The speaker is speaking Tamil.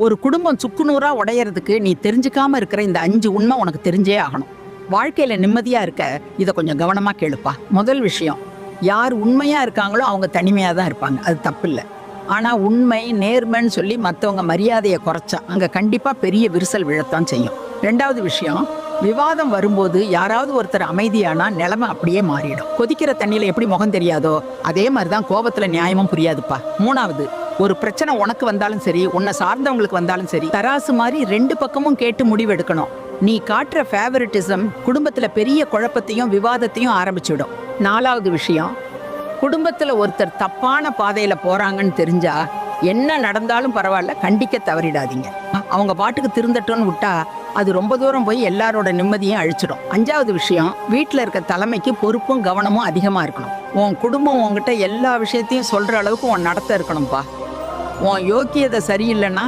ஒரு குடும்பம் சுக்குநூறா உடையறதுக்கு நீ தெரிஞ்சுக்காம இருக்கிற இந்த 5 உண்மை உனக்கு தெரிஞ்சே ஆகணும். வாழ்க்கையில நிம்மதியா இருக்க இதை கொஞ்சம் கவனமா கேளுப்பா. முதல் விஷயம், யார் உண்மையா இருக்காங்களோ அவங்க தனிமையா தான் இருப்பாங்க, அது தப்பு இல்லை. ஆனா உண்மை நேர்மைன்னு சொல்லி மற்றவங்க மரியாதையை குறைச்சா அங்க கண்டிப்பா பெரிய விரிசல் விழத்தான் செய்யும். 2வது விஷயம், விவாதம் வரும்போது யாராவது ஒருத்தர் அமைதியானா நிலைமை அப்படியே மாறிடும். கொதிக்கிற தண்ணியில எப்படி முகம் தெரியாதோ அதே மாதிரிதான் கோபத்துல நியாயமும் புரியாதுப்பா. 3வது, ஒரு பிரச்சனை உனக்கு வந்தாலும் சரி, உன்னை சார்ந்தவங்களுக்கு வந்தாலும் சரி, தராசு மாதிரி 2 பக்கமும் கேட்டு முடிவெடுக்கணும். நீ காட்டுற ஃபேவரட்டிசம் குடும்பத்துல பெரிய குழப்பத்தையும் விவாதத்தையும் ஆரம்பிச்சுடும். 4வது விஷயம், குடும்பத்துல ஒருத்தர் தப்பான பாதையில போறாங்கன்னு தெரிஞ்சா என்ன நடந்தாலும் பரவாயில்ல, கண்டிக்க தவறிடாதீங்க. அவங்க பாட்டுக்கு திருந்தட்டும்னு விட்டா அது ரொம்ப தூரம் போய் எல்லாரோட நிம்மதியும் அழிச்சிடும். 5வது விஷயம், வீட்டில் இருக்க தலைமைக்கு பொறுப்பும் கவனமும் அதிகமா இருக்கணும். உன் குடும்பம் உன்கிட்ட எல்லா விஷயத்தையும் சொல்ற அளவுக்கு உன் நடத்த இருக்கணும்ப்பா. உன் யோக்கியதை சரியில்லைன்னா